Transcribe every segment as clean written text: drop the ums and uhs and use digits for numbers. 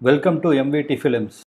Welcome to MVD films.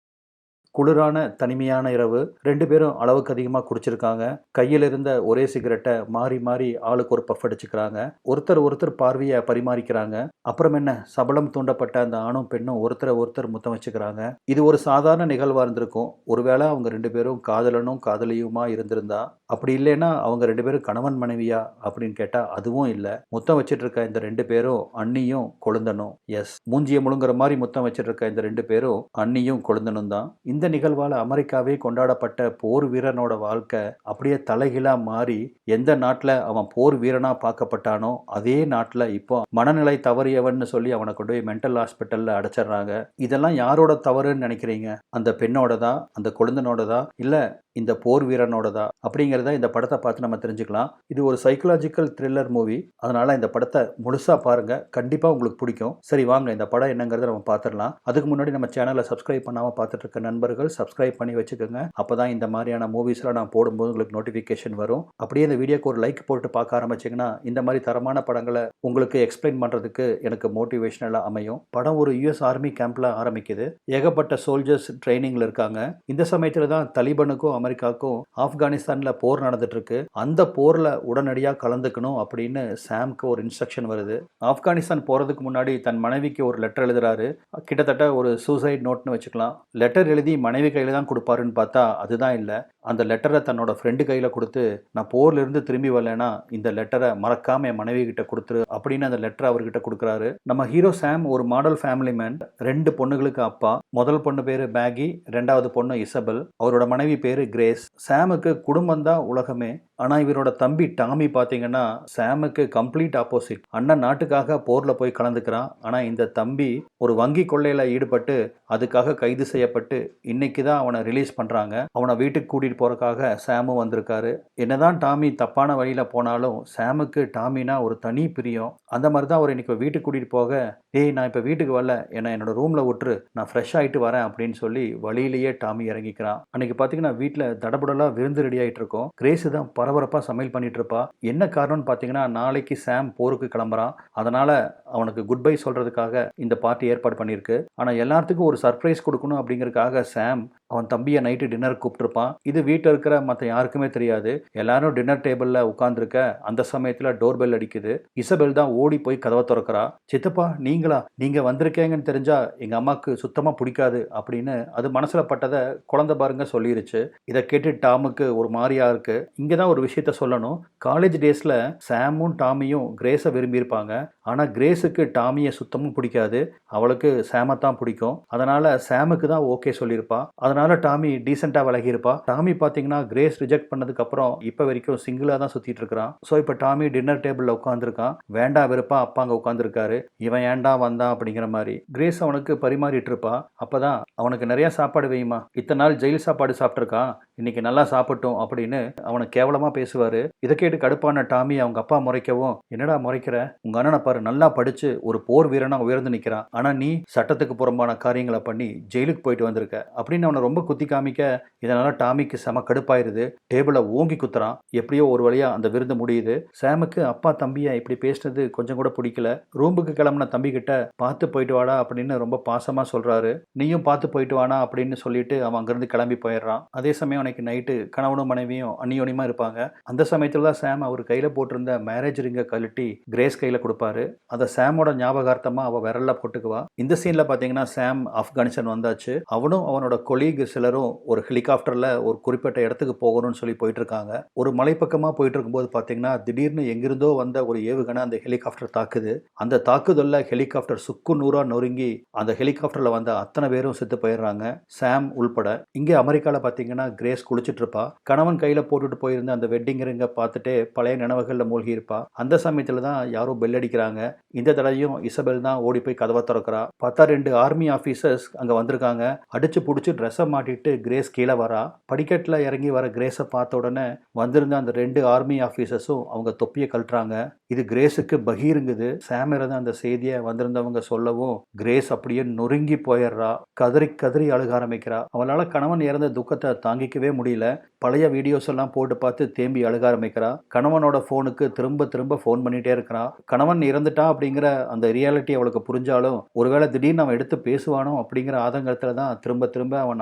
குளிரான தனிமையான இரவு. 2 பேரும் அளவுக்கு அதிகமாக குடிச்சிருக்காங்க. கையில் இருந்த ஒரே சிகரெட்டை மாறி மாறி ஆளுக்கு ஒரு பஃப் அடிச்சுக்கிறாங்க. ஒருத்தர் பார்வையை பரிமாறிக்கிறாங்க. அப்புறம் என்ன, சபலம் தூண்டப்பட்ட அந்த ஆணும் பெண்ணும் ஒருத்தரை ஒருத்தர் முத்தம் வச்சுக்கிறாங்க. இது ஒரு சாதாரண நிகழ்வாக இருந்திருக்கும். ஒருவேளை அவங்க 2 பேரும் காதலனும் காதலியுமா இருந்திருந்தா, அப்படி இல்லைன்னா அவங்க 2 பேரும் கணவன் மனைவியா அப்படின்னு கேட்டால் அதுவும் இல்லை. முத்தம் வச்சிட்டு இருக்க இந்த 2 பேரும் அண்ணியும் கொழுந்தனும். எஸ், மூஞ்சியை முழுங்குற மாதிரி முத்தம் வச்சிட்டு இருக்க இந்த 2 பேரும் அண்ணியும் கொழுந்தனும் தான். இந்த நிகழ்வால் அமெரிக்காவே கொண்டாடப்பட்ட போர் வீரனோட வாழ்க்கை அப்படியே தலைகீழா மாறி, எந்த நாட்டில் அவன் போர் வீரனா பார்க்கப்பட்டானோ அதே நாட்டில் இப்போ மனநிலை தவறியவன் சொல்லி அவனை கொண்டு போய் மென்டல் ஹாஸ்பிட்டல்ல அடைச்சிடுறாங்க. இதெல்லாம் யாரோட தவறுன்னு நினைக்கிறீங்க? அந்த பெண்ணோடதா, அந்த கொழுந்தனோடதா, இல்ல இந்த போர் வீரனோடதா அப்படிங்கிறத இந்த படத்தை பார்த்து நம்ம தெரிஞ்சுக்கலாம். இது ஒரு சைக்கலாஜிக்கல் த்ரில்லர் மூவி. அதனால இந்த படத்தை முழுசா பாருங்க, கண்டிப்பா உங்களுக்கு பிடிக்கும். சரி வாங்க இந்த படம் என்னங்கிறத நம்ம பார்த்துடலாம். அதுக்கு முன்னாடி நம்ம சேனலை சப்ஸ்கிரைப் பண்ணாம பார்த்துட்டு இருக்க நண்பர்கள் சப்ஸ்கிரைப் பண்ணி வச்சுக்கோங்க. அப்பதான் இந்த மாதிரியான மூவிஸ்லாம் நான் போடும்போது உங்களுக்கு நோட்டிஃபிகேஷன் வரும். அப்படியே இந்த வீடியோக்கு ஒரு லைக் போட்டு பார்க்க ஆரம்பிச்சிங்கன்னா இந்த மாதிரி தரமான படங்களை உங்களுக்கு எக்ஸ்பிளைன் பண்ணுறதுக்கு எனக்கு மோட்டிவேஷனலாக அமையும். படம் ஒரு யூஎஸ் ஆர்மி கேம்பில் ஆரம்பிக்குது. ஏகப்பட்ட சோல்ஜர்ஸ் ட்ரைனிங்கில் இருக்காங்க. இந்த சமயத்தில் தான் தலிபானுக்கும் அமெரிக்காவுக்கும் ஆப்கானிஸ்தானில் போர் நடந்துட்டு இருக்கு. அந்த போரில் உடனடியாக கலந்துக்கணும் அப்படின்னு சாம்க்கு ஒரு இன்ஸ்ட்ரக்ஷன் வருது. ஆப்கானிஸ்தான் போகிறதுக்கு முன்னாடி தன் மனைவிக்கு ஒரு லெட்டர் எழுதுறாரு. கிட்டத்தட்ட ஒரு சூசைட் நோட்னு வச்சுக்கலாம். லெட்டர் எழுதி மனைவி கையில் தான் கொடுப்பாருன்னு பார்த்தா அதுதான் இல்லை. அந்த லெட்டரை தன்னோட ஃப்ரெண்டு கையில் கொடுத்து, நான் போர்லேருந்து திரும்பி வரலைன்னா இந்த லெட்டரை மறக்காம என் மனைவி கிட்ட கொடுத்துரு அப்படின்னு அந்த லெட்டரை அவர்கிட்ட கொடுக்குறாரு. நம்ம ஹீரோ சாம் ஒரு மாடல் ஃபேமிலி மேன். 2 பொண்ணுகளுக்கு அப்பா. முதல் பொண்ணு பேரு மேகி, 2வது பொண்ணு இசபெல். அவரோட மனைவி பேரு கிரேஸ். சாமுக்கு குடும்பம் தான் உலகமே. ஆனா இவரோட தம்பி டாமி பாத்தீங்கன்னா சாமுக்கு கம்ப்ளீட் ஆப்போசிட். அண்ணன் நாட்டுக்காக போர்ல போய் கலந்துக்கிறான். ஆனா இந்த தம்பி ஒரு வங்கி கொள்ளையில ஈடுபட்டு அதுக்காக கைது செய்யப்பட்டு இன்னைக்கு தான் அவனை ரிலீஸ் பண்றாங்க. அவனை வீட்டுக்கு கூட்டிட்டு போறதுக்காக சாமும் வந்திருக்காரு. என்னதான் டாமி தப்பான வழியில போனாலும் சாமுக்கு டாமினா ஒரு தனி பிரியம். அந்த மாதிரி தான் அவர் இன்னைக்கு வீட்டுக்கு கூட்டிட்டு போக, ஏய் நான் இப்போ வீட்டுக்கு வரல, என்னோட ரூம்ல விட்டுரு, நான் ஃப்ரெஷ் ஆயிட்டு வரேன் அப்படின்னு சொல்லி வழியிலேயே டாமி இறங்கிக்கிறான். அன்னைக்கு பாத்தீங்கன்னா வீட்டில் தடபுடலா விருந்து ரெடி ஆயிட்டு இருக்கும். கிரேஸ் தான் பரபரப்பா சமையல் பண்ணிட்டு இருப்பா. என்ன காரணம்னு பாத்தீங்கன்னா நாளைக்கு சாம் போருக்கு கிளம்புறான். அதனால அவனுக்கு குட் பை சொல்றதுக்காக இந்த பார்ட்டி ஏற்பாடு பண்ணியிருக்கு. ஆனா எல்லாத்துக்கும் ஒரு சர்ப்ரைஸ் கொடுக்கணும் அப்படிங்கறதுக்காக சாம் அவன் தம்பியை நைட்டு டின்னர் கூப்பிட்டுருப்பான். இது வீட்டில் இருக்கிற மற்ற யாருக்குமே தெரியாது. எல்லாரும் டின்னர் டேபிள்ல உட்காந்துருக்க அந்த சமயத்துல டோர் பெல் அடிக்குது. இசபெல் தான் ஓடி போய் கதவை திறக்கிறா. சித்தப்பா நீங்களா, நீங்க வந்திருக்கீங்கன்னு தெரிஞ்சா எங்க அம்மாக்கு சுத்தமா பிடிக்காது அப்படின்னு அது மனசுல பட்டதை குழந்தை பாருங்க சொல்லிருச்சு. இதை கேட்டு டாமுக்கு ஒரு மாதிரியா இருக்கு. இங்கதான் ஒரு விஷயத்த சொல்லணும். காலேஜ் டேஸ்ல சாமும் டாமியும் கிரேஸை விரும்பியிருப்பாங்க. ஆனா கிரேஸுக்கு டாமியை சுத்தமும் பிடிக்காது. அவளுக்கு சாமை தான் பிடிக்கும். அதனால சாமுக்கு தான் ஓகே சொல்லியிருப்பா. அதனால டாமி டீசெண்டா விலகி இருப்பா. டாமி பாத்தீங்கன்னா கிரேஸ் ரிஜெக்ட் பண்ணதுக்கு அப்புறம் இப்ப வரைக்கும் சிங்கிளா தான் சுத்திட்டு இருக்கான். சோ இப்ப டாமி டின்னர் டேபிள்ல உட்காந்துருக்கான். வேண்டாம் வெறுப்பா அப்பா அங்க உட்காந்துருக்காரு. இவன் ஏண்டா வந்தான் அப்படிங்கிற மாதிரி கிரேஸ் அவனுக்கு பரிமாறிட்டு இருப்பா. அப்பதான் அவனுக்கு நிறைய சாப்பாடு வையுமா, இத்தனை நாள் ஜெயில் சாப்பாடு சாப்பிட்டுருக்கான், இன்னைக்கு நல்லா சாப்பிட்டோம் அப்படின்னு அவனை கேவலமா பேசுவாரு. இதை கேட்டு கடுப்பான டாமி அவங்க அப்பா முறைக்கவும், என்னடா முறைக்கிற, உங்க அண்ணனை பாரு நல்லா படிச்சு ஒரு போர் வீரனா உயர்ந்து நிக்கிறான், ஆனா நீ சட்டத்துக்கு புறம்பான காரியங்களை பண்ணி ஜெயிலுக்கு போயிட்டு வந்திருக்க அப்படின்னு அவனை ரொம்ப குத்தி காமிக்க, இதனால டாமிக்கு செம கடுப்பாயிருது. டேபிளை ஓங்கி குத்துறான். எப்படியோ ஒரு வழியா அந்த விருந்து முடியுது. சாமுக்கு அப்பா தம்பியை இப்படி பேசினது கொஞ்சம் கூட பிடிக்கல. ரூமுக்கு கிளம்புன தம்பி கிட்ட பார்த்து போயிட்டு வாடா அப்படின்னு ரொம்ப பாசமா சொல்றாரு. நீயும் பார்த்து போயிட்டு வானா அப்படின்னு சொல்லிட்டு அவன் அங்கிருந்து கிளம்பி போயிடுறான். அதே சமயம் அவனுக்கு நைட்டு கணவனும் மனைவியும் அந்நியோனியமா இருப்பாங்க. அந்த சமயத்துல தான் சாம் அவர் கையில போட்டிருந்த மேரேஜ் ரிங்கை கழட்டி கிரேஸ் கையில கொடுப்பாரு. அதை சாமோட ஞாபகார்த்தமா அவ விரல்ல போட்டுக்குவா. இந்த சீன்ல பாத்தீங்கன்னா சாம் ஆப்கானிஸ்தான் வந்தாச்சு. அவனும் அவனோட கொலீக் சிலரும் ஒரு ஹெலிகாப்டர்ல ஒரு குறிப்பிட்ட இடத்துக்கு போகணும்னு சொல்லி போயிட்டு இருக்காங்க. ஒரு மலைப்பக்கமா போயிட்டு இருக்கும்போது பாத்தீங்கன்னா திடீர்னு எங்கிருந்தோ வந்த ஒரு ஏவுகணை அந்த ஹெலிகாப்டர் தாக்குது. அந்த தாக்குதல்ல ஹெலிகாப்டர் சுக்கு நூறா நொறுங்கி அந்த ஹெலிகாப்டர்ல வந்த அத்தனை பேரும் செத்து போயிடுறாங்க, சாம் உள்பட. இங்க அமெரிக்கால பாத்தீங்கன்னா கிரேஸ் குளிச்சுட்டு இருப்பா. கணவன் கையில போட்டுட்டு போயிருந்த அந்த வெட்டிங் ரிங்கை பார்த்துட்டு பழைய நினைவுகள்ல மூழ்கி இருப்பா. அந்த சமயத்துல தான் யாரோ பெல் அடிக்கிறாங்க. இந்த தடவையும் இசபெல் தான் ஓடி போய் கதவை திறக்கிறா. பார்த்தா 2 ஆர்மி ஆபீசர்ஸ் அங்க வந்திருக்காங்க. அடிச்சு புடிச்சு ட்ரெஸ்ஸை மாட்டிட்டு கிரேஸ் கீழே வரா. படிக்கட்டுல இறங்கி வர கிரேஸை பார்த்த உடனே வந்திருந்த அந்த 2 ஆர்மி ஆபீசர்ஸும் அவங்க தொப்பியை கழட்டுறாங்க. இது கிரேஸுக்கு பகீருங்குது. சாம் இருந்த அந்த செய்தியை வந்திருந்தவங்க சொல்லவும் கிரேஸ் அப்படியே நொறுங்கி போயிடுறா. கதறி கதறி அழுக ஆரம்பிக்கிறா. அவளால கணவன் இறந்த துக்கத்தை தாங்கிக்கவே தாங்கிக்கவே முடியல. பழைய வீடியோஸ் எல்லாம் போட்டு பார்த்து தேம்பி அழுக ஆரம்பிக்கிறா. கணவனோட ஃபோனுக்கு திரும்ப திரும்ப ஃபோன் பண்ணிட்டே இருக்கிறா. கணவன் இறந்துட்டான் அப்படிங்கிற அந்த ரியாலிட்டி அவளுக்கு புரிஞ்சாலும், ஒருவேளை திடீர்னு அவன் எடுத்து பேசுவானோ அப்படிங்கிற ஆதங்கத்துல தான் திரும்ப திரும்ப அவன்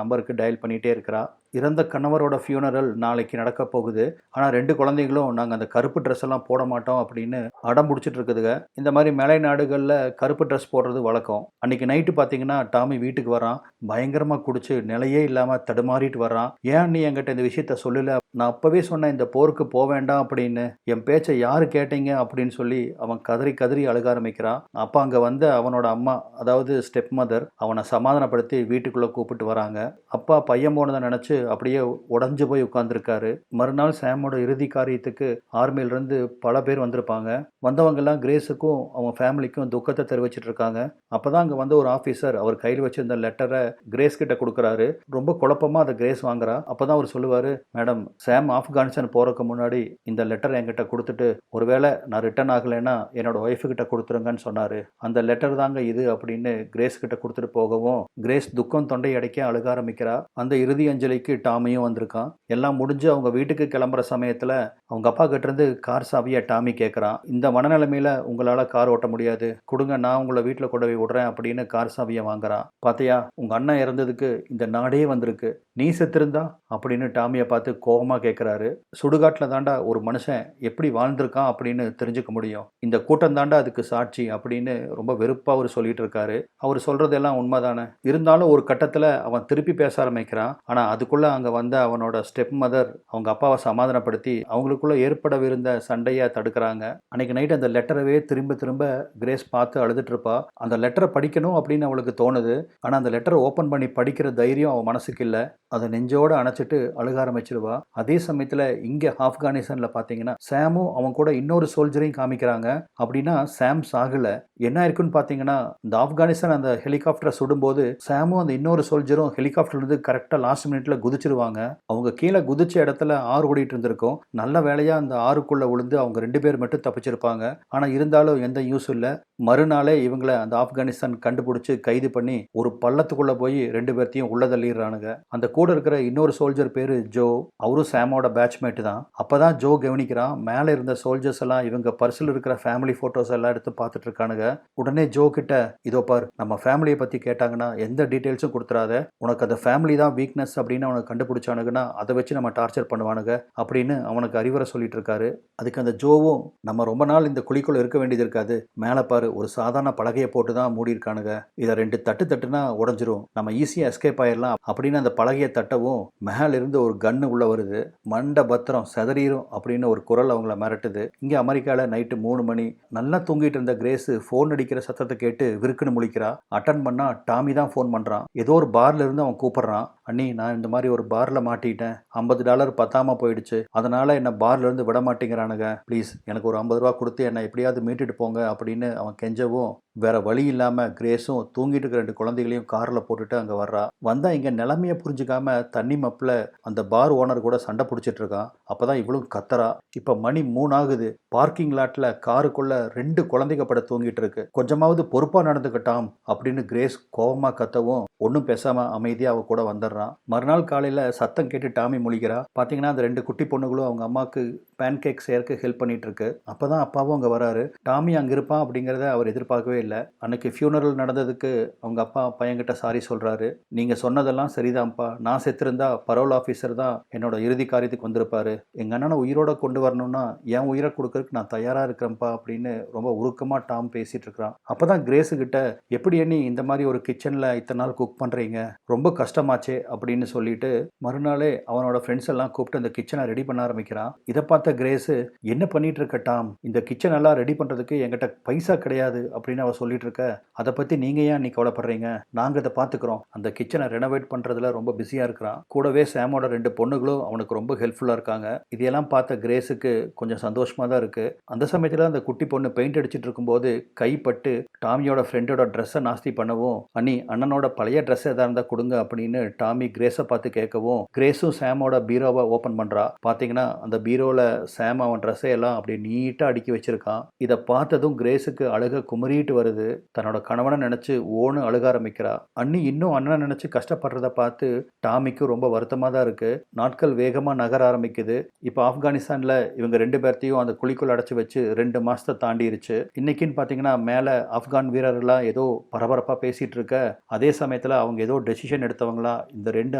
நம்பருக்கு டயல் பண்ணிட்டே இருக்கிறா. இறந்த கணவரோட ஃபியூனரல் நாளைக்கு நடக்க போகுது. ஆனா 2 குழந்தைகளும் நாங்க அந்த கருப்பு ட்ரெஸ் எல்லாம் போட மாட்டோம் அப்படின்னு அடம் புடிச்சிட்டு இருக்குதுங்க. இந்த மாதிரி மேலை நாடுகள்ல கருப்பு ட்ரெஸ் போடுறது வழக்கம். அன்னைக்கு நைட்டு பார்த்தீங்கன்னா, டாமி வீட்டுக்கு வரான். பயங்கரமா குடிச்சு நிலையே இல்லாம தடுமாறிட்டு வர்றான். "ஏன் நீ என்கிட்ட இந்த விஷயத்த சொல்லல? நான் அப்பவே சொன்னேன் இந்த போருக்கு போ வேண்டாம் அப்படின்னு. என் பேச்சை யாரு கேட்டீங்க?" அப்படின்னு சொல்லி அவன் கதறி கதறி அழுக ஆரம்பிக்கிறான். அப்ப அங்க வந்த அவனோட அம்மா, அதாவது ஸ்டெப் மதர், அவனை சமாதானப்படுத்தி வீட்டுக்குள்ள கூப்பிட்டு வராங்க. அப்பா பையன் போனதை நினைச்சு அப்படியே உடைஞ்சு போய் உட்கார்ந்துருக்காரு. மறுநாள் சாமோட இறுதி காரியத்துக்கு ஆர்மியிலிருந்து பல பேர் வந்திருப்பாங்க. வந்தவங்கெல்லாம் கிரேஸுக்கும் அவங்க ஃபேமிலிக்கும் துக்கத்தை தெரிவிச்சிட்டு இருக்காங்க. அப்பதான் அங்க வந்த ஒரு ஆஃபீஸர் அவர் கையில் வச்சிருந்த லெட்டரை கிரேஸ் கிட்ட கொடுக்குறாரு. ரொம்ப குழப்பமா அதை கிரேஸ் வாங்குறா. அப்பதான் அவர் சொல்லுவாரு, "மேடம், சாம் ஆப்கானிஸ்தான் போறதுக்கு முன்னாடி இந்த லெட்டர் என்கிட்ட கொடுத்துட்டு ஒருவேளை நான் ரிட்டர்ன் ஆகலைன்னா என்னோட ஒய்ஃபு கிட்ட கொடுத்துருங்கன்னு சொன்னாரு. அந்த லெட்டர் தாங்க இது" அப்படின்னு கிரேஸ் கிட்ட கொடுத்துட்டு போகவும் கிரேஸ் துக்கம் தொண்டை அடைக்க அழுக ஆரம்பிக்கிறா. அந்த இறுதி அஞ்சலிக்கு டாமியும் வந்திருக்கான். எல்லாம் முடிஞ்சு அவங்க வீட்டுக்கு கிளம்புற சமயத்துல அவங்க அப்பா கிட்ட இருந்து கார் சாவியை டாமி கேட்குறான். "இந்த மனநிலைமையில உங்களால கார் ஓட்ட முடியாது, கொடுங்க, நான் உங்களை வீட்டில் கொண்டு போய் விடுறேன்" அப்படின்னு கார் சாவியை வாங்குறான். "பாத்தியா, உங்க அண்ணன் இறந்ததுக்கு இந்த நாடே வந்திருக்கு, நீ செத்திருந்தா?" அப்படின்னு டாமியை பார்த்து கோபமா கேட்குறாரு. "சுடுகாட்டில் தாண்டா ஒரு மனுஷன் எப்படி வாழ்ந்திருக்கான் அப்படின்னு தெரிஞ்சுக்க முடியும். இந்த கூட்டம் தாண்டா அதுக்கு சாட்சி" அப்படின்னு ரொம்ப வெறுப்பா அவர் சொல்லிட்டு இருக்காரு. அவர் சொல்றதெல்லாம் உண்மைதானே. இருந்தாலும் ஒரு கட்டத்தில் அவன் திருப்பி பேச ஆரம்பிக்கிறான். ஆனா அதுக்குள்ள அங்க வந்த அவனோட ஸ்டெப் மதர் அவங்க அப்பாவை சமாதானப்படுத்தி அவங்களுக்குள்ள ஏற்படவிருந்த சண்டையை தடுக்கிறாங்க. அன்னைக்கு நைட் அந்த லெட்டரவே திரும்ப திரும்ப கிரேஸ் பார்த்து அழுதுட்டு இருப்பா. அந்த லெட்டரை படிக்கணும் அப்படின்னு அவளுக்கு தோணுது. ஆனா அந்த லெட்டரை ஓபன் பண்ணி படிக்கிற தைரியம் அவன் மனசுக்கு இல்லை. அதை நெஞ்சோட அணைச்சிட்டு அழுக ஆரம்பிச்சிருவா. அதே சமயத்துல இங்க ஆப்கானிஸ்தான்ல பாத்தீங்கன்னா சாமும் அவன் கூட இன்னொரு சோல்ஜரையும் காமிக்கிறாங்க. அப்படின்னா சாம் சாகல. என்ன இருக்குன்னு பாத்தீங்கன்னா, இந்த ஆப்கானிஸ்தான் அந்த ஹெலிகாப்டரை சுடும்போது சாமும் அந்த இன்னொரு சோல்ஜரும் ஹெலிகாப்டர்ல இருந்து கரெக்டா லாஸ்ட் மினிட்ல குதிச்சிருவாங்க. அவங்க கீழே குதிச்ச இடத்துல ஆறு ஓடிட்டு இருந்திருக்கும். நல்ல வேளையா அந்த ஆறுக்குள்ள விழுந்து அவங்க 2 பேர் மட்டும் தப்பிச்சிருப்பாங்க. ஆனா இருந்தாலும் எந்த யூஸ் இல்ல. மறுநாளே இவங்களை அந்த ஆப்கானிஸ்தான் கண்டுபிடிச்சு கைது பண்ணி ஒரு பள்ளத்துக்குள்ள போய் 2 பேர்த்தையும் உள்ள தள்ளிடுறானுங்க. அந்த கூட இருக்கிற இன்னொரு சோல்ஜர் பேரு ஜோ. அவரும் சாமோட பேட்ச்மேட் தான். அப்பதான் ஜோ கவனிக்கிறான், மேல இருந்த சோல்ஜர்ஸ் எல்லாம் இவங்க பர்சில் இருக்கிற ஃபேமிலி போட்டோஸ் எல்லாம் எடுத்து பார்த்துட்டு இருக்கானுங்க. உடனே ஜோ கிட்ட, "இதோ பார், நம்ம ஃபேமிலியை பத்தி கேட்டாங்கன்னா எந்த டீட்டெயில்ஸும் கொடுத்துறாத. உனக்கு அந்த ஃபேமிலி தான் வீக்னஸ் அப்படின்னு அவனுக்கு கண்டுபிடிச்சானுங்கன்னா அதை வச்சு நம்ம டார்ச்சர் பண்ணுவானுங்க" அப்படின்னு அவனுக்கு அறிவுரை சொல்லிட்டு இருக்காரு. அதுக்கு அந்த ஜோவும், "நம்ம ரொம்ப நாள் இந்த குழிக்குள்ள இருக்க வேண்டியது இருக்காது. மேலே பாரு, ஒரு சாதாரண பலகையை போட்டு தான் மூடி இருக்கானுங்க. இதை 2 தட்டு தட்டுனா உடஞ்சிரும். நம்ம ஈஸியா எஸ்கேப் ஆயிடலாம்" அப்படின்னு அந்த பலகையை தட்டவும் மேல இருந்து ஒரு கன்னு உள்ள வருது. "மண்ட பத்திரம் செதறிரும்" அப்படின்னு ஒரு குரல் அவங்கள மிரட்டுது. இங்க அமெரிக்கால நைட்டு 3 மணி. நல்லா தூங்கிட்டு இருந்த கிரேஸ் போன் அடிக்கிற சத்தத்தை கேட்டு விருக்குன்னு முழிக்கிறா. அட்டன் பண்ணா டாமி தான் போன் பண்றான். ஏதோ ஒரு பார்ல இருந்து அவன் கூப்பிடுறான். "அண்ணி, நான் இந்த மாதிரி ஒரு பார்ல மாட்டிட்டேன். $50 பத்தாம போயிடுச்சு. அதனால என்ன பார்ல இருந்து விட மாட்டேங்கிறானுங்க. ப்ளீஸ் எனக்கு ஒரு $50 கொடுத்து என்னை எப்படியாவது மீட்டுட்டு போங்க" அப்படின்னு அவன் கெஞ்சவும் வேற வழி இல்லாம கிரேஸும் தூங்கிட்டு இருக்க 2 குழந்தைகளையும் கார்ல போட்டுட்டு அங்க வர்றா. வந்தா இங்க நிலைமைய புரிஞ்சுக்காம தண்ணி மப்ல அந்த பார் ஓனர் கூட சண்டை பிடிச்சிட்டு இருக்கான். அப்பதான் இவளும் கத்தரா. இப்ப மணி 3 ஆகுது. பார்க்கிங் லாட்ல காருக்குள்ள 2 குழந்தைங்க பட தூங்கிட்டு இருக்கு. "கொஞ்சமாவது பொறுப்பா நடந்துக்கிட்டாம்" அப்படின்னு கிரேஸ் கோபமா கத்தவும் ஒன்னும் பேசாம அமைதியா அவ கூட வந்துடுறான். மறுநாள் காலையில சத்தம் கேட்டு டாமி முழிக்கிறா. பாத்தீங்கன்னா அந்த 2 குட்டி பொண்ணுகளும் அவங்க அம்மாக்கு பேன்கேக் செய்யறதுக்கு ஹெல்ப் பண்ணிட்டு இருக்கு. அப்பதான் அப்பாவும் அங்க வராரு. டாமி அங்க இருப்பான் அப்படிங்கறத அவர் எதிர்பார்க்கவே இல்லை. அன்னைக்கு ஃபியூனரல் நடந்ததுக்கு அவங்க அப்பா பையன்கிட்ட சாரி சொல்றாரு. "நீங்க சொன்னதெல்லாம் சரிதான்ப்பா. நான் செத்திருந்தா பரோல் ஆஃபீஸர் தான் என்னோட இறுதி காரியத்துக்கு வந்திருப்பாரு. எங்க அண்ணனை உயிரோட கொண்டு வரணும்னா என் உயிரை கொடுக்கறதுக்கு நான் தயாரா இருக்கிறேன்ப்பா" அப்படின்னு ரொம்ப உருக்கமா டாம் பேசிட்டு இருக்கிறான். அப்பதான் கிரேஸு கிட்ட, "எப்படி அண்ணி இந்த மாதிரி ஒரு கிச்சன்ல இத்தனை நாள் குக் பண்றீங்க? ரொம்ப கஷ்டமாச்சே" அப்படின்னு சொல்லிட்டு மறுநாளே அவனோட ஃப்ரெண்ட்ஸ் எல்லாம் கூப்பிட்டு அந்த கிச்சனை ரெடி பண்ண ஆரம்பிக்கிறான். இதை பார்த்த கிரேஸ், "என்ன பண்ணிட்டு இருக்க டாம்? இந்த கிச்சன் எல்லாம் ரெடி பண்றதுக்கு என்கிட்ட பைசா கிடையாது அப்படின்னு அவ சொல்லிட்டு இருக்க. அதை பத்தி நீங்க ஏன் நீ கவலைப்படுறீங்க? நாங்க இதை பார்த்துக்கிறோம்." அந்த கிச்சனை ரெனோவேட் பண்றதுல ரொம்ப பிஸியா இருக்கிறான். கூடவே சாமோட 2 பொண்ணுகளும் அவனுக்கு ரொம்ப ஹெல்ப்ஃபுல்லா இருக்காங்க. இதையெல்லாம் பார்த்த கிரேஸுக்கு கொஞ்சம் சந்தோஷமா தான் இருக்கு. அந்த சமயத்துல அந்த குட்டி பொண்ணு பெயிண்ட் அடிச்சிட்டு இருக்கும்போது கைப்பட்டு டாமியோட ஃப்ரெண்டோட ட்ரெஸ்ஸை நாஸ்தி பண்ணவும், "அண்ணி, அண்ணனோட பழைய ட்ரெஸ் எதா இருந்தா குடுங்க அப்படின்னு டாமி கிரேஸ பார்த்து கேட்கவும், கிரேஸும் சாமோட பீரோவ ஓப்பன் பண்றா. பார்த்தீங்கன்னா, அந்த பீரோல சாம் அவன் ட்ரெஸ்ஸ எல்லாம் அப்படியே நீட்டா அடுக்கி வச்சிருக்கான். இத பார்த்ததும் கிரேஸுக்கு அழுக குமறிட்டு வருது. தன்னோட கணவன நெனச்சு ஓன்னு அழுக ஆரம்பிக்கிறா. அண்ணி இன்னும் அண்ணன நெனச்சு கஷ்டப்படுறத பார்த்து டாமிக்கு ரொம்ப வருத்தமா தான் இருக்கு. நாட்கள் வேகமா நகர ஆரம்பிக்குது. இப்ப ஆப்கானிஸ்தான்ல இவங்க 2 பேர்த்தையும் அந்த குழிக்குள்ள அடைச்சு வச்சு 2 மாசத்த தாண்டிருச்சு. இன்னைக்குன்னு பார்த்தீங்கன்னா, மேல ஆப்கான் வீரர்கள்லாம் ஏதோ பரபரப்பா பேசிட்டு இருக்க, அதே சமயத்துல அவங்க ஏதோ டெசிஷன் எடுத்தவங்களா இந்த 2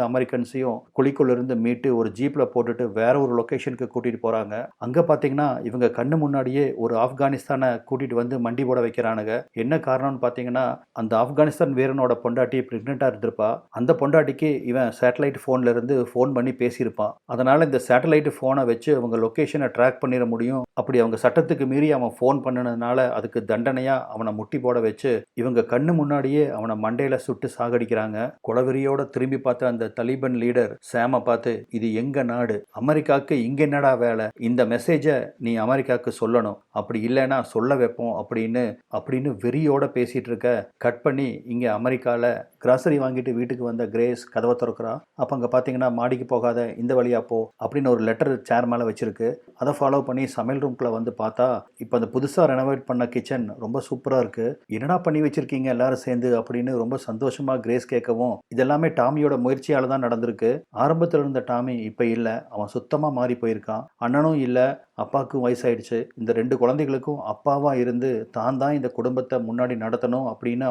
அமெரிக்கன்ஸையும் குழிக்குள்ள இருந்து மீட்டு ஒரு ஜீப்ல போட்டுட்டு வேற ஒரு லொகேஷனுக்கு கூட்டிட்டு போறாங்க. அங்க பார்த்தீங்கன்னா, இவங்க கண்ணு முன்னாடியே ஒரு ஆப்கானிஸ்தான கூட்டிட்டு வந்து மண்டி போட வைக்கிறானுங்க. என்ன காரணம்னு பார்த்தீங்கன்னா, அந்த ஆப்கானிஸ்தான் வீரனோட பொண்டாட்டி பிரெக்னென்ட்டா இருந்திருப்பா. அந்த பொண்டாட்டிக்கு இவன் சேட்டலைட் ஃபோன்ல இருந்து ஃபோன் பண்ணி பேசியிருப்பான். அதனால இந்த சேட்டலைட் ஃபோனை வச்சு அவங்க லொகேஷனை ட்ராக் பண்ணிட முடியும். அப்படி அவங்க சட்டத்துக்கு மீறி அவன் ஃபோன் பண்ணினதுனால அதுக்கு தண்டனையா அவனை முட்டி போட வச்சு இவங்க கண்ணு முன்னாடியே அவனை மண்டையில சுட்டு சாகடிக்கிறாங்க. கொலவெறியோட திரும்பி பார்த்த அந்த தலிபன் லீடர் சாம பார்த்து, இது எங்க நாடு, அமெரிக்காவுக்கு இங்க என்னடா வேலை, இந்த மெசேஜை நீ அமெரிக்காவுக்கு சொல்லணும், அப்படி இல்லைன்னா சொல்ல வைப்போம் அப்படின்னு அப்படின்னு வெறியோட பேசிட்டு இருக்க. கட் பண்ணி இங்க அமெரிக்கால கிராசரி வாங்கிட்டு வீட்டுக்கு வந்த கிரேஸ் கதவை திறக்கிறா. அப்போ அங்கே பார்த்தீங்கன்னா, மாடிக்கு போகாத, இந்த வழியா போ அப்படின்னு ஒரு லெட்டர் சேர் மேலே வச்சிருக்கு. அதை ஃபாலோ பண்ணி சமையல் ரூம்குள்ளே வந்து பார்த்தா, இப்போ அந்த புதுசாக ரெனோவேட் பண்ண கிச்சன் ரொம்ப சூப்பராக இருக்கு. என்னடா பண்ணி வச்சிருக்கீங்க எல்லாரும் சேர்ந்து அப்படின்னு ரொம்ப சந்தோஷமா கிரேஸ் கேட்கவும், இதெல்லாமே டாமியோட முயற்சியால தான் நடந்திருக்கு. ஆரம்பத்தில் இருந்த டாமி இப்போ இல்லை, அவன் சுத்தமாக மாறி போயிருக்கான். அண்ணனும் இல்லை, அப்பாவுக்கும் வயசாயிடுச்சு. இந்த 2 குழந்தைகளுக்கும் அப்பாவா இருந்து தான் தான் இந்த குடும்பத்தை முன்னாடி நடத்தணும் அப்படின்னு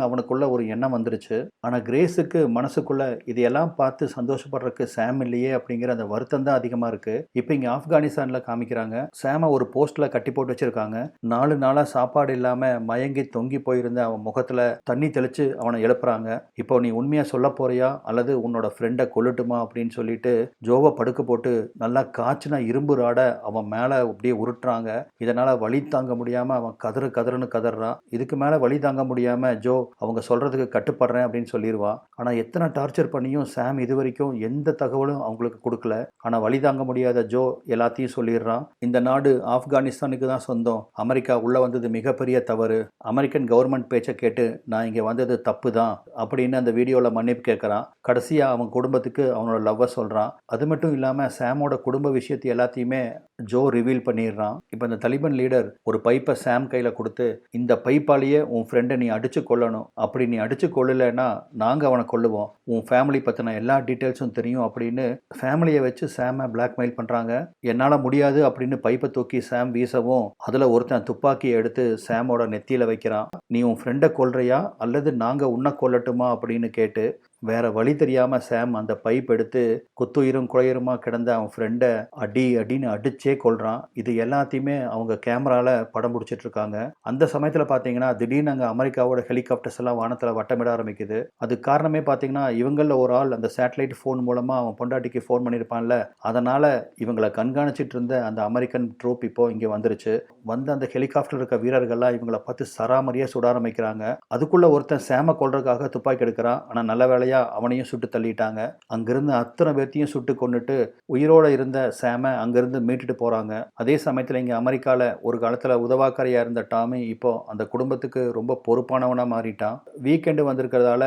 அவனுக்குள்ள ஒரு எண்ணம் வந்துருச்சு. ஆனா கிரேஸுக்கு மனசுக்குள்ள இதையெல்லாம் பார்த்து சந்தோஷப்படுறதுக்கு சாம் இல்லையே அப்படிங்கிற அந்த வருத்தம் தான் அதிகமா இருக்கு. இப்போ இங்க ஆப்கானிஸ்தான்ல காமிக்கிறாங்க. சாம ஒரு போஸ்ட்ல கட்டி போட்டு வச்சிருக்காங்க. 4 நாளா சாப்பாடு இல்லாம மயங்கி தொங்கி போயிருந்த அவன் முகத்துல தண்ணி தெளிச்சு அவனை எழுப்புறாங்க. இப்போ நீ உண்மையா சொல்ல போறியா அல்லது உன்னோட ஃப்ரெண்டை கொல்லட்டுமா அப்படின்னு சொல்லிட்டு ஜோவை படுக்க போட்டு நல்லா காய்ச்சின இரும்பு ராட அவன் மேல அப்படியே உருட்டுறாங்க. இதனால வலி தாங்க முடியாம அவன் கதறுன்னு கதறான். இதுக்கு மேல வலி தாங்க முடியாம ஜோ அவங்க சொல்றதுக்கு கட்டுப்படுறேன் அப்படின்னு சொல்லிடுவான். ஆனா எத்தனை டார்ச்சர் பண்ணியும் சாம் இது வரைக்கும் எந்த தகவலும் அவங்களுக்கு கொடுக்கல. ஆனா வலி தாங்க முடியாத ஜோ எல்லாத்தையும் சொல்லிடுறான். இந்த நாடு ஆப்கானிஸ்தானுக்கு தான் சொந்தம், அமெரிக்கா உள்ள வந்தது மிகப்பெரிய தவறு, அமெரிக்கன் கவர்மெண்ட் பேச்சை கேட்டு நான் இங்க வந்தது தப்பு தான் அப்படின்னு அந்த வீடியோல மன்னிப்பு கேட்கறான். கடைசியா அவன் குடும்பத்துக்கு அவனோட லவ்வ சொல்றான். அது மட்டும் இல்லாம சாமோட குடும்ப விஷயத்தை எல்லாத்தையுமே ஜோ ரிவீல் பண்ணிடுறான். இப்போ இந்த தலிபன் லீடர் ஒரு பைப்பை சாம் கையில கொடுத்து, இந்த பைப்பாலேயே உன் ஃப்ரெண்டை நீ அடிச்சு கொள்ளணும், அப்படி நீ அடிச்சு கொள்ளலைன்னா நாங்கள் அவனை கொல்லுவோம், உன் ஃபேமிலி பற்றின எல்லா டீட்டெயில்ஸும் தெரியும் அப்படின்னு ஃபேமிலியை வச்சு சாமை பிளாக்மெயில் பண்ணுறாங்க. என்னால் முடியாது அப்படின்னு பைப்பை தூக்கி சாம் வீசவும் அதில் ஒருத்தன் துப்பாக்கியை எடுத்து சாமோட நெத்தியில் வைக்கிறான். நீ உன் ஃப்ரெண்டை கொல்றியா அல்லது நாங்கள் உன்னை கொல்லட்டுமா அப்படின்னு கேட்டு வேற வழி தெரியாம சாம் அந்த பைப் எடுத்து குத்துயிரும் குழையுருமா கிடந்த அவன் ஃப்ரெண்டை அடின்னு அடிச்சே கொள்றான். இது எல்லாத்தையுமே அவங்க கேமரால படம் பிடிச்சிட்டு இருக்காங்க. அந்த சமயத்துல பாத்தீங்கன்னா, திடீர்னு அங்க அமெரிக்காவோட ஹெலிகாப்டர்ஸ் எல்லாம் வானத்துல வட்டமிட ஆரம்பிக்குது. அதுக்கு காரணமே பாத்தீங்கன்னா, இவங்கள ஒரு ஆள் அந்த சேட்டலைட் போன் மூலமா அவன் பொண்டாட்டிக்கு போன் பண்ணிருப்பான்ல, அதனால இவங்களை கண்காணிச்சிட்டு இருந்த அந்த அமெரிக்கன் ட்ரூப் இப்போ இங்க வந்துருச்சு. வந்து அந்த ஹெலிகாப்டர் இருக்க வீரர்கள்லாம் இவங்களை பார்த்து சராமரியா சுட ஆரம்பிக்கிறாங்க. அதுக்குள்ள ஒருத்தன் சாம கொல்றதுக்காக துப்பாக்கி எடுக்கிறான். ஆனா நல்ல வேளையா அவனையும் சுட்டு தள்ளிட்டாங்க. அங்கிருந்து அத்தனை பேர்த்தையும் சுட்டு கொண்டுட்டு உயிரோட இருந்த சாம அங்கிருந்து மீட்டுட்டு போறாங்க. அதே சமயத்துல இங்க அமெரிக்கால ஒரு காலத்துல உதவாக்கரையா இருந்த டாமி இப்போ அந்த குடும்பத்துக்கு ரொம்ப பொறுப்பானவனா மாறிட்டான். வீக்கெண்டு வந்திருக்கிறதால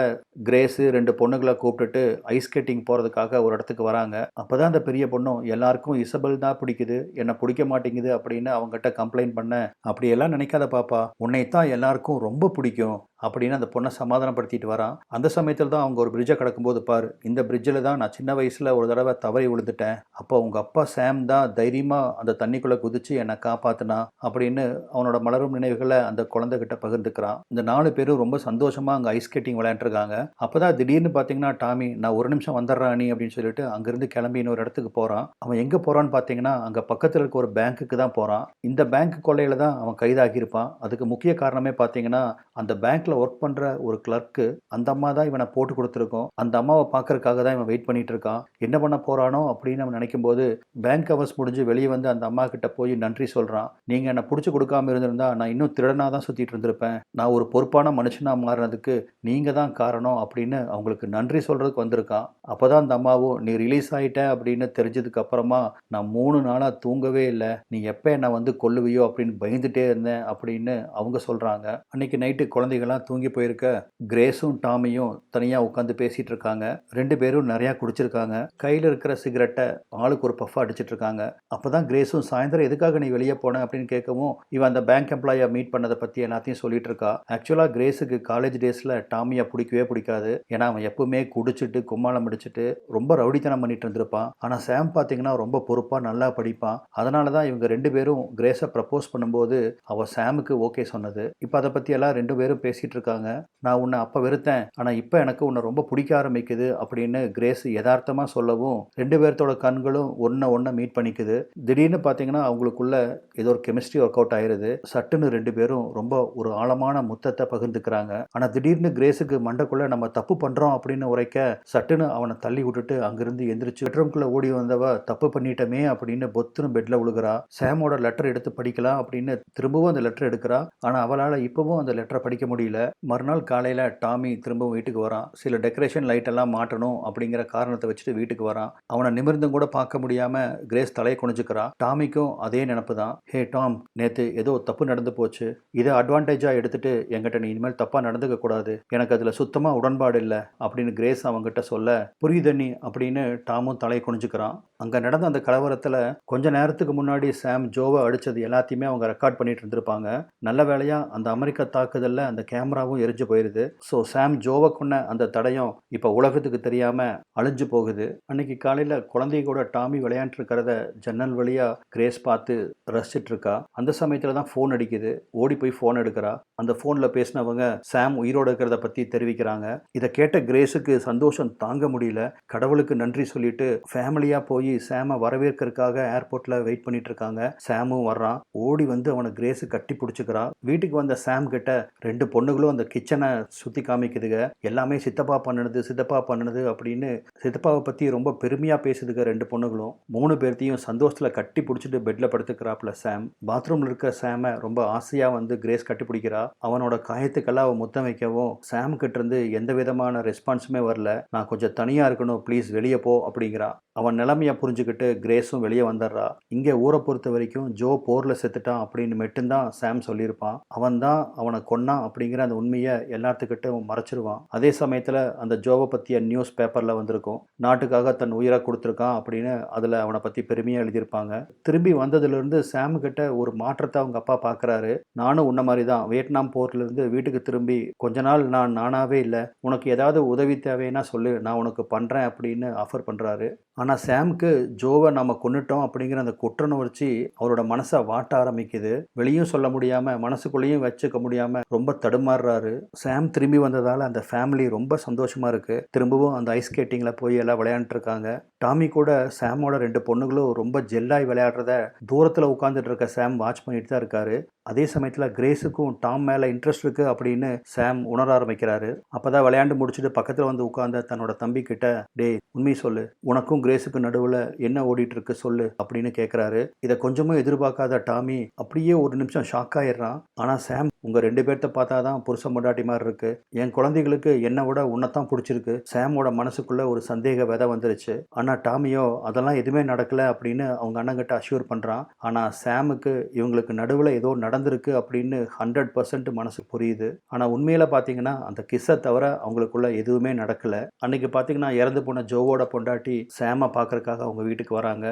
கிரேஸ் 2 பொண்ணுகளை கூப்பிட்டுட்டு ஐஸ் ஸ்கேட்டிங் போறதுக்காக ஒரு இடத்துக்கு வராங்க. அப்பதான் அந்த பெரிய பொண்ணும் எல்லாருக்கும் இசபெல் தான் பிடிக்குது, என்ன பிடிக்க மாட்டேங்குது அப்படின்னு அவங்ககிட்ட கம்ப்ளைண்ட் பண்ண, அப்படியெல்லாம் நினைக்காத பாப்பா, உன்னைத்தான் எல்லாருக்கும் ரொம்ப பிடிக்கும் அப்படின்னு அந்த பொண்ணை சமாதானப்படுத்திட்டு வரான். அந்த சமயத்தில் தான் அவங்க ஒரு பிரிட்ஜை கடக்கும்போது, பாரு, இந்த பிரிட்ஜில் தான் நான் சின்ன வயசில் ஒரு தடவை தவறி விழுந்துட்டேன், அப்போ உங்கள் அப்பா சாம் தான் தைரியமாக அந்த தண்ணிக்குள்ளே குதிச்சு என்னை காப்பாற்றினா அப்படின்னு அவனோட மலரும் நினைவுகளை அந்த குழந்தைகிட்ட பகிர்ந்துக்கிறான். இந்த 4 பேரும் ரொம்ப சந்தோஷமாக அங்கே ஐஸ் ஸ்கேட்டிங் விளையாண்டுருக்காங்க. அப்போ தான் திடீர்னு பார்த்தீங்கன்னா, டாமி நான் ஒரு நிமிஷம் வந்துடுறான் நீ அப்படின்னு சொல்லிட்டு அங்கேருந்து கிளம்பி இன்னொரு இடத்துக்கு போகிறான். அவன் எங்கே போகிறான்னு பார்த்தீங்கன்னா, அங்கே பக்கத்தில் இருக்க ஒரு பேங்க்குக்கு தான் போகிறான். இந்த பேங்க் கொள்ளையில் தான் அவன் கைதாகியிருப்பான். அதுக்கு முக்கிய காரணமே பார்த்தீங்கன்னா, அந்த பேங்க்ல ஒர்க் பண்ற ஒரு கிளர்க்கு அந்த அம்மா தான் இவனை போட்டு கொடுத்துருக்கோம். அந்த அம்மாவை பார்க்கறதுக்காக தான் இவன் வெயிட் பண்ணிட்டு இருக்கான். என்ன பண்ண போறானோ அப்படின்னு அவன் நினைக்கும் போது பேங்க் ஹவர்ஸ் முடிஞ்சு வெளியே வந்து அந்த அம்மா கிட்ட போய் நன்றி சொல்றான். நீங்க என்னை பிடிச்சி கொடுக்காம இருந்திருந்தா நான் இன்னும் திருடனா தான் சுத்திட்டு இருந்திருப்பேன், நான் ஒரு பொறுப்பான மனுஷனா மாறினதுக்கு நீங்க தான் காரணம் அப்படின்னு அவங்களுக்கு நன்றி சொல்றதுக்கு வந்திருக்கான். அப்பதான் அந்த அம்மாவும் நீ ரிலீஸ் ஆயிட்ட அப்படின்னு தெரிஞ்சதுக்கு அப்புறமா நான் 3 நாளா தூங்கவே இல்லை, நீ எப்ப என்னை வந்து கொல்லுவியோ அப்படின்னு பயந்துட்டே இருந்தேன் அப்படின்னு அவங்க சொல்றாங்க. அன்னைக்கு நைட்டு குழந்தைகளாம் எல்லாம் தூங்கி போயிருக்க கிரேஸும் டாமியும் தனியாக உட்காந்து பேசிட்டு இருக்காங்க. 2 பேரும் நிறையா குடிச்சிருக்காங்க. கையில் இருக்கிற சிகரெட்டை ஆளுக்கு ஒரு பஃபாக அடிச்சிட்டு இருக்காங்க. அப்போ தான் கிரேஸும் சாயந்தரம் எதுக்காக நீ வெளியே போன அப்படின்னு கேட்கவும் இவன் அந்த பேங்க் எம்ப்ளாயை மீட் பண்ணதை பற்றி எல்லாத்தையும் சொல்லிட்டு இருக்கா. ஆக்சுவலாக கிரேஸுக்கு காலேஜ் டேஸில் டாமியை பிடிக்கவே பிடிக்காது. ஏன்னா அவன் எப்பவுமே குடிச்சிட்டு கும்மாளம் அடிச்சுட்டு ரொம்ப ரவுடித்தனம் பண்ணிட்டு இருந்திருப்பான். ஆனால் சாம் பார்த்தீங்கன்னா ரொம்ப பொறுப்பாக நல்லா படிப்பான். அதனால தான் இவங்க 2 பேரும் கிரேஸை ப்ரப்போஸ் பண்ணும்போது அவள் சாமுக்கு ஓகே சொன்னது. இப்போ அதை பற்றி எல்லாம் 2 பேரும் பேசிகிட்டு இருக்காங்க. நான் உன்னை அப்போ வெறுத்தேன், ஆனால் இப்போ எனக்கு உன்னை ரொம்ப பிடிக்க ஆரம்பிக்குது அப்படின்னு கிரேஸ் யதார்த்தமாக சொல்லவும் 2 பேர்த்தோட கண்களும் ஒன்றை மீட் பண்ணிக்குது. திடீர்னு பார்த்தீங்கன்னா அவங்களுக்குள்ள ஏதோ ஒரு கெமிஸ்ட்ரி ஒர்க் அவுட் ஆயிருது. சட்டுன்னு 2 பேரும் ரொம்ப ஒரு ஆழமான முத்தத்தை பகிர்ந்துக்கிறாங்க. ஆனால் திடீர்னு கிரேஸுக்கு மண்டைக்குள்ள நம்ம தப்பு பண்ணுறோம் அப்படின்னு உரைக்க சட்டுன்னு அவனை தள்ளி விட்டுட்டு அங்கிருந்து எந்திரிச்சு பெட்ரூம்குள்ளே ஓடி வந்தவ தப்பு பண்ணிட்டமே அப்படின்னு பொத்துன்னு பெட்டில் விழுகிறா. சாமோட லெட்டர் எடுத்து படிக்கலாம் அப்படின்னு திரும்பவும் அந்த லெட்டர் எடுக்கிறா. ஆனால் அவளால் இப்போவும் அந்த லெட்டரை படிக்க முடியல. மறுநாள் காலையில் டாமி திரும்பவும் வீட்டுக்கு வரான். சில டெக்கரேஷன் லைட் எல்லாம் மாட்டணும் அப்படிங்கிற காரணத்தை வச்சுட்டு வீட்டுக்கு வரான். அவனை நிமிர்ந்தும் கூட பார்க்க முடியாமல் கிரேஸ் தலையை குனிஞ்சுக்கிறான். டாமிக்கும் அதே நினப்பு தான். ஹே டாம், நேற்று ஏதோ தப்பு நடந்து போச்சு. இதை அட்வான்டேஜாக எடுத்துட்டு என்கிட்ட நீ இனிமேல் தப்பாக நடந்துக்க கூடாது. எனக்கு அதில் சுத்தமாக உடன்பாடு இல்லை அப்படின்னு கிரேஸ் அவங்ககிட்ட சொல்ல புரியுதண்ணி அப்படின்னு டாமும் தலையை குனிஞ்சுக்கிறான். அங்கே நடந்த அந்த கலவரத்தில் கொஞ்ச நேரத்துக்கு முன்னாடி சாம் ஜோவை அடித்தது எல்லாத்தையுமே அவங்க ரெக்கார்ட் பண்ணிட்டு இருந்திருப்பாங்க. நல்ல வேளையாக அந்த அமெரிக்க தாக்குதலில் அந்த கேமராவும் எரிஞ்சு போயிடுது. ஸோ சாம் ஜோவை கொண்ட அந்த தடயம் இப்போ உலகத்துக்கு தெரியாமல் அழிஞ்சு போகுது. அன்னைக்கு காலையில் குழந்தைய கூட டாமி விளையாண்டு இருக்கிறத ஜன்னல் வழியாக கிரேஸ் பார்த்து ரசிச்சிட்டு இருக்கா. அந்த சமயத்தில் தான் ஃபோன் அடிக்குது. ஓடி போய் ஃபோன் எடுக்கிறா. அந்த ஃபோனில் பேசினவங்க சாம் உயிரோடு இருக்கிறத பற்றி தெரிவிக்கிறாங்க. இதை கேட்ட கிரேஸுக்கு சந்தோஷம் தாங்க முடியல. கடவுளுக்கு நன்றி சொல்லிட்டு ஃபேமிலியாக போய் சாமை வரவேற்கிறதுக்காக ஏர்போர்ட்டில் வெயிட் பண்ணிட்டு இருக்காங்க. சாமும் வர்றான். ஓடி வந்து அவனை கிரேஸு கட்டி பிடிச்சிக்கிறான். வீட்டுக்கு வந்த சாம் கிட்ட 2 பொண்ணுகளும் அந்த கிச்சனை சுற்றி காமிக்குதுங்க. எல்லாமே சித்தப்பா பண்ணுனது அப்படின்னு சித்தப்பாவை பற்றி ரொம்ப பெருமையாக பேசுதுங்க 2 பொண்ணுகளும். 3 பேர்த்தையும் சந்தோஷத்தில் கட்டி பிடிச்சிட்டு பெட்டில் படுத்துக்கிறாப்புல சாம். பாத்ரூமில் இருக்க சாமை ரொம்ப ஆசையாக வந்து கிரேஸ் கட்டி பிடிக்கிறா. அவனோட காயத்துக்கெல்லாம் அவன் முத்தம் வைக்கவும் சாம் கிட்ட இருந்து எந்த விதமான ரெஸ்பான்ஸுமே வரல. நான் கொஞ்சம் தனியாக இருக்கணும், ப்ளீஸ் வெளியே போ அப்படிங்கிறான். அவன் நிலைமையை புரிஞ்சுக்கிட்டு கிரேஸும் வெளியே வந்துடுறா. இங்கே ஊரை பொறுத்த வரைக்கும் ஜோ போரில் செத்துட்டான் அப்படின்னு மட்டும்தான் சாம் சொல்லியிருப்பான். அவன் தான் அவனை கொன்னான் அப்படிங்கிற அந்த உண்மையை எல்லாத்துக்கிட்ட மறைச்சிருவான். அதே சமயத்தில் அந்த ஜோவை பற்றிய நியூஸ் பேப்பரில் வந்திருக்கும். நாட்டுக்காக தன் உயிரை கொடுத்துருக்கான் அப்படின்னு அதில் அவனை பற்றி பெருமையாக எழுதியிருப்பாங்க. திரும்பி வந்ததுலேருந்து சாம் கிட்ட ஒரு மாற்றத்தை அவங்க அப்பா பார்க்குறாரு. நானும் உன்ன மாதிரி தான் வியட்நாம் போர்லேருந்து வீட்டுக்கு திரும்பி கொஞ்ச நாள் நான் நானாகவே இல்லை, உனக்கு ஏதாவது உதவி தேவைன்னா சொல்லு, நான் உனக்கு பண்ணுறேன் அப்படின்னு ஆஃபர் பண்ணுறாரு. ஆனால் சாம்க்கு ஜோவை நம்ம கொன்னுட்டோம் அப்படிங்கிற அந்த குற்றணுணர்ச்சி அவரோட மனசை வாட்ட ஆரம்பிக்குது. வெளியும் சொல்ல முடியாமல் மனசுக்குள்ளேயும் வச்சுக்க முடியாமல் ரொம்ப தடுமாறுறாரு. சாம் திரும்பி வந்ததால் அந்த ஃபேமிலி ரொம்ப சந்தோஷமாக இருக்குது. திரும்பவும் அந்த ஐஸ் ஸ்கேட்டிங்கில் போய் எல்லாம் விளையாண்டுருக்காங்க. டாமி கூட சாமோட 2 பொண்ணுகளும் ரொம்ப ஜெல்லாய் விளையாடுறத தூரத்தில் உட்காந்துட்டு இருக்க சாம் வாட்ச் பண்ணிட்டு தான் இருக்காரு. அதே சமயத்தில் கிரேஸுக்கும் டாம் மேலே இன்ட்ரெஸ்ட் இருக்குது அப்படின்னு சாம் உணர ஆரம்பிக்கிறாரு. அப்போ தான் விளையாண்டு முடிச்சுட்டு பக்கத்தில் வந்து உட்கார்ந்த தன்னோட தம்பி கிட்ட, டே உண்மை சொல்லு, உனக்கும் கிரேஸுக்கு நடுவில் என்ன ஓடிட்டு இருக்கு சொல்லு அப்படின்னு கேட்குறாரு. இதை கொஞ்சமும் எதிர்பார்க்காத டாமி அப்படியே ஒரு நிமிஷம் ஷாக் ஆயிடுறான். ஆனால் சாம், உங்கள் 2 பேர்த்த பார்த்தா தான் புருஷன் பொண்டாட்டி மாதிரி இருக்கு. என் குழந்தைகளுக்கு என்னை விட உன்னைத்தான் பிடிச்சிருக்கு. சாமோட மனசுக்குள்ள ஒரு சந்தேக விதை வந்துருச்சு. ஆனால் டாமியோ அதெல்லாம் எதுவுமே நடக்கலை அப்படின்னு அவங்க அண்ணங்கிட்ட அஷ்யூர் பண்ணுறான். ஆனால் சாமுக்கு இவங்களுக்கு நடுவில் ஏதோ நடந்திருக்கு அப்படின்னு 100% மனசு புரியுது. ஆனால் உண்மையில் பார்த்தீங்கன்னா அந்த கிஸ்ஸை தவிர அவங்களுக்குள்ள எதுவுமே நடக்கலை. அன்னைக்கு பார்த்தீங்கன்னா இறந்து போன ஜோவோட பொண்டாட்டி சாமை பார்க்கறதுக்காக அவங்க வீட்டுக்கு வராங்க.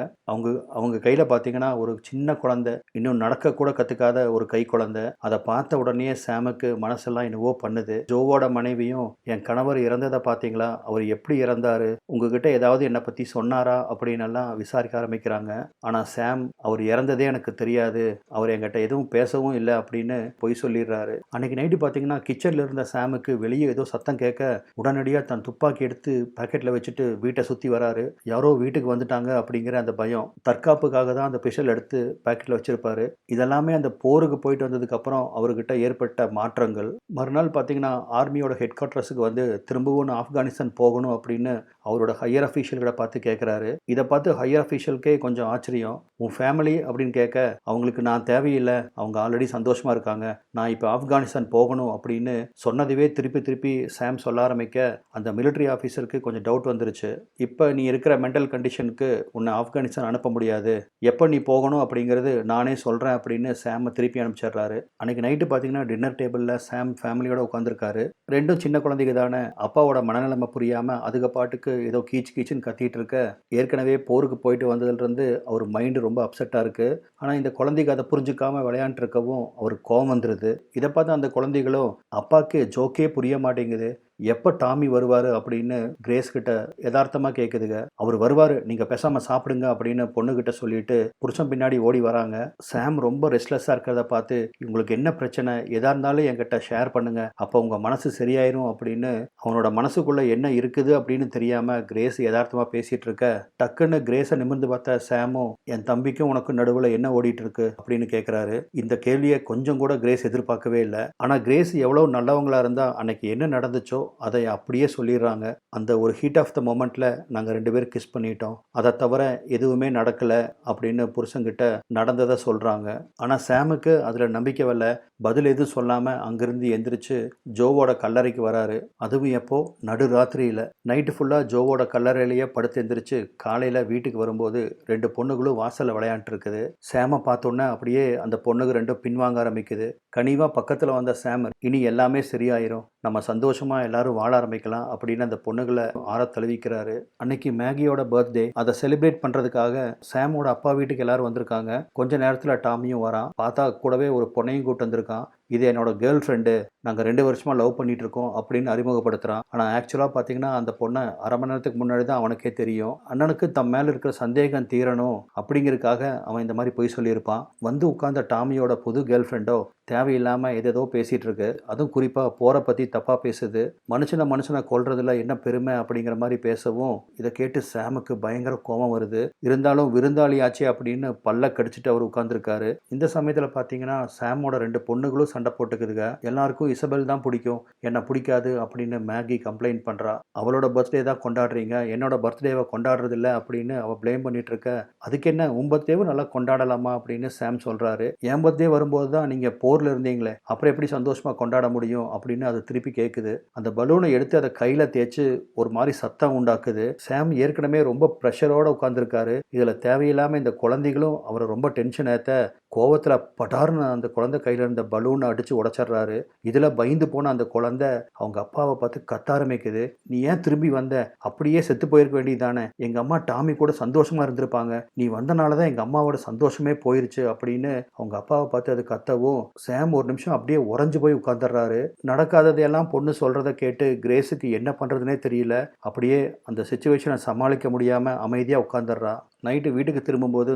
அவங்க கையில் பார்த்தீங்கன்னா ஒரு சின்ன குழந்தை, இன்னும் நடக்கக்கூட கற்றுக்காத ஒரு கை குழந்தை. அதை பார்த்த உடனே சாமுக்கு மனசெல்லாம் என்னவோ பண்ணுது. ஜோவோட மனைவியும், என் கணவர் இறந்ததை பார்த்தீங்களா, அவர் எப்படி இறந்தாரு, உங்ககிட்ட ஏதாவது என்னை பற்றி சொன்னாரா அப்படின்னு எல்லாம் விசாரிக்க ஆரம்பிக்கிறாங்க. ஆனால் சாம், அவர் இறந்ததே எனக்கு தெரியாது, அவர் என்கிட்ட எதுவும் பேசவும் இல்லை அப்படின்னு பொய் சொல்லிடுறாரு. அன்னைக்கு நைட்டு பார்த்தீங்கன்னா கிச்சனில் இருந்த சாமுக்கு வெளியே ஏதோ சத்தம் கேட்க உடனடியாக தன் துப்பாக்கி எடுத்து பாக்கெட்டில் வச்சுட்டு வீட்டை சுற்றி வராரு. யாரோ வீட்டுக்கு வந்துட்டாங்க அப்படிங்கிற அந்த பயம். தற்காப்புக்காக தான் அந்த பிஸ்டல் எடுத்து பாக்கெட்டில் வச்சிருப்பாரு. இதெல்லாமே அந்த போருக்கு போயிட்டு வந்ததுக்கப்புறம் அவர்கிட்ட ஏற்பட்ட மாற்றங்கள். மறுநாள் பார்த்தீங்கன்னா ஆர்மியோட ஹெட் குவார்ட்டர்ஸுக்கு வந்து திரும்பவும் ஆப்கானிஸ்தான் போகணும் அப்படின்னு அவரோட ஹையர் அஃபீஷியல்களை பார்த்து கேட்குறாரு. இதை பார்த்து ஹையர் அஃபீஷியலுக்கே கொஞ்சம் ஆச்சரியம். உன் ஃபேமிலி அப்படின்னு கேட்க, அவங்களுக்கு நான் தேவையில்லை, அவங்க ஆல்ரெடி சந்தோஷமாக இருக்காங்க, நான் இப்போ ஆப்கானிஸ்தான் போகணும் அப்படின்னு சொன்னதுவே திருப்பி திருப்பி சாம் சொல்ல ஆரம்பிக்க அந்த மிலிட்ரி ஆஃபீஸருக்கு கொஞ்சம் டவுட் வந்துருச்சு. இப்போ நீ இருக்கிற மென்டல் கண்டிஷனுக்கு உன்னை ஆப்கானிஸ்தான் அனுப்ப முடியாது, எப்போ நீ போகணும் அப்படிங்கிறது நானே சொல்கிறேன் அப்படின்னு சாமை திருப்பி அனுப்பிச்சிடுறாரு. அன்னைக்கு நைட்டு பார்த்தீங்கன்னா டின்னர் டேபிளில் சாம் ஃபேமிலியோட உட்காந்துருக்காரு. ரெண்டும் சின்ன குழந்தைங்க தானே, அப்பாவோட மனநிலைமை புரியாமல் அதுக்கு பாட்டுக்கு ஏதோ கீச் கீச்சுன்னு கத்திட்டு இருக்க, ஏற்கனவே போருக்கு போயிட்டு வந்ததுலேருந்து அவர் மைண்டு ரொம்ப அப்செட்டாக இருக்குது. ஆனால் இந்த குழந்தைக்கு அதை புரிஞ்சுக்காமல் விளையாண்டுட்டு இருக்கவும் அவருக்கு கோவம் வந்துடுது. இதை பார்த்து அந்த குழந்தைகளும் அப்பாவுக்கு ஜோக்கே புரிய மாட்டேங்குது, எப்போ டாமி வருவார் அப்படின்னு கிரேஸ் கிட்ட யதார்த்தமாக கேட்குதுங்க. அவர் வருவார், நீங்கள் பேசாமல் சாப்பிடுங்க அப்படின்னு பொண்ணுக்கிட்ட சொல்லிட்டு புருஷன் பின்னாடி ஓடி வராங்க. சாம் ரொம்ப ரெஸ்ட்லெஸ்ஸாக இருக்கிறத பார்த்து உங்களுக்கு என்ன பிரச்சனை, எதா இருந்தாலும் என்கிட்ட ஷேர் பண்ணுங்க, அப்போ உங்கள் மனசு சரியாயிரும் அப்படின்னு அவனோட மனசுக்குள்ளே என்ன இருக்குது அப்படின்னு தெரியாமல் கிரேஸ் யதார்த்தமாக பேசிகிட்டு இருக்க, டக்குன்னு கிரேஸை நிமிர்ந்து பார்த்த சாமும் என் தம்பிக்கும் உனக்கு நடுவில் என்ன ஓடிட்டு இருக்கு அப்படின்னு கேட்குறாரு. இந்த கேள்வியை கொஞ்சம் கூட கிரேஸ் எதிர்பார்க்கவே இல்லை. ஆனால் கிரேஸ் எவ்வளோ நல்லவங்களா இருந்தால் அன்னைக்கு என்ன நடந்துச்சோ அதை அப்படியே சொல்லிடுறாங்க. அந்த ஒரு ஹீட் ஆஃப் த மொமெண்ட்டில் நாங்கள் 2 பேரும் கிஸ் பண்ணிட்டோம், அதை தவிர எதுவுமே நடக்கலை அப்படின்னு புருஷங்கிட்ட நடந்ததை சொல்கிறாங்க. ஆனால் சாமுக்கு அதில் நம்பிக்கை வரல. பதில் எதுவும் சொல்லாமல் அங்கேருந்து எந்திரிச்சு ஜோவோட கல்லறைக்கு வராரு. அதுவும் எப்போ, நடுராத்திரியில். நைட்டு ஃபுல்லாக ஜோவோட கல்லறையிலேயே படுத்து எந்திரிச்சு காலையில் வீட்டுக்கு வரும்போது 2 பொண்ணுகளும் வாசலில் விளையாண்டுட்டு இருக்குது. சாமை பார்த்தோன்னே அப்படியே அந்த பொண்ணுக்கு 2 பின்வாங்க ஆரம்பிக்குது. கனிவாக பக்கத்தில் வந்த சாம் இனி எல்லாமே சரியாயிரும், நம்ம சந்தோஷமாக எல்லாரும் வாழ ஆரம்பிக்கலாம் அப்படின்னு அந்த பொண்ணுகளை ஆற தழுவிக்கிறாரு. அன்னைக்கு மேகியோட பர்த்டே, அதை செலிப்ரேட் பண்ணுறதுக்காக சாமோட அப்பா வீட்டுக்கு எல்லாரும் வந்திருக்காங்க. கொஞ்ச நேரத்தில் டாமியும் வரான். பார்த்தா கூடவே ஒரு பொண்ணையும் கூட்டு வந்திருக்கான். இது என்னோட கேர்ள் ஃப்ரெண்டு, நாங்கள் 2 வருஷமாக லவ் பண்ணிட்டு இருக்கோம் அப்படின்னு அறிமுகப்படுத்துகிறான். ஆனால் ஆக்சுவலாக பார்த்தீங்கன்னா அந்த பொண்ணை அரை மணி நேரத்துக்கு முன்னாடி தான் அவனுக்கே தெரியும். அண்ணனுக்கு தம் மேலே இருக்கிற சந்தேகம் தீரணும் அப்படிங்கிறதுக்காக அவன் இந்த மாதிரி பொய் சொல்லியிருப்பான். வந்து உட்கார்ந்த டாமியோட புது கேர்ள் ஃப்ரெண்டோ தேவையில்லாமல் எதேதோ பேசிகிட்டு இருக்கு. அதுவும் குறிப்பாக போரை பற்றி தப்பாக பேசுது. மனுஷனை கொல்றதுல என்ன பெருமை அப்படிங்கிற மாதிரி பேசவும் இதை கேட்டு சாமுக்கு பயங்கர கோபம் வருது. இருந்தாலும் விருந்தாளி ஆச்சு அப்படின்னு பல்ல கடிச்சிட்டு அவர் உட்கார்ந்துருக்காரு. இந்த சமயத்தில் பார்த்தீங்கன்னா சாமோட 2 பொண்ணுகளும் சண்டை போட்டுக்குதுங்க. எல்லாருக்கும் இசபெல் தான் பிடிக்கும், என்னை பிடிக்காது அப்படின்னு மேகி கம்ப்ளைண்ட் பண்ணுறா. அவளோட பர்த்டே தான் கொண்டாடுறீங்க, என்னோட பர்த்டேவை கொண்டாடுறதில்ல அப்படின்னு அவள் ப்ளேம் பண்ணிட்டு இருக்க, அதுக்கு என்ன உன் பர்த்டேவும் நல்லா கொண்டாடலாமா அப்படின்னு சாம் சொல்கிறாரு. என் பர்த்டே வரும்போது தான் நீங்கள் போரில் இருந்தீங்களே, அப்புறம் எப்படி சந்தோஷமாக கொண்டாட முடியும் அப்படின்னு அது திருப்பி கேட்குது. அந்த பலூனை எடுத்து அதை கையில் தேய்ச்சி ஒரு மாதிரி சத்தம் உண்டாக்குது. சாம் ஏற்கனவே ரொம்ப ப்ரெஷரோடு உட்காந்துருக்காரு. இதில் தேவையில்லாமல் இந்த குழந்தைகளும் அவரை ரொம்ப டென்ஷன் ஏற்ற கோவத்தில் பட்டார்னு அந்த குழந்தை கையில் இருந்த பலூனை அடித்து உடச்சிட்றாரு. இதில் பயந்து போன அந்த குழந்தை அவங்க அப்பாவை பார்த்து கத்த ஆரம்பிக்குது. நீ ஏன் திரும்பி வந்த, அப்படியே செத்து போயிருக்க வேண்டியதானே, எங்கள் அம்மா டாமி கூட சந்தோஷமாக இருந்திருப்பாங்க, நீ வந்தனால தான் எங்கள் அம்மாவோட சந்தோஷமே போயிருச்சு அப்படின்னு அவங்க அப்பாவை பார்த்து அது கத்தவும் சாம் ஒரு நிமிஷம் அப்படியே உறைஞ்சு போய் உட்காந்துடுறாரு. நடக்காததையெல்லாம் பொண்ணு சொல்கிறத கேட்டு கிரேஸுக்கு என்ன பண்ணுறதுனே தெரியல. அப்படியே அந்த சிச்சுவேஷனை சமாளிக்க முடியாமல் அமைதியாக உட்காந்துடுறா. நைட்டு வீட்டுக்கு திரும்பும்போது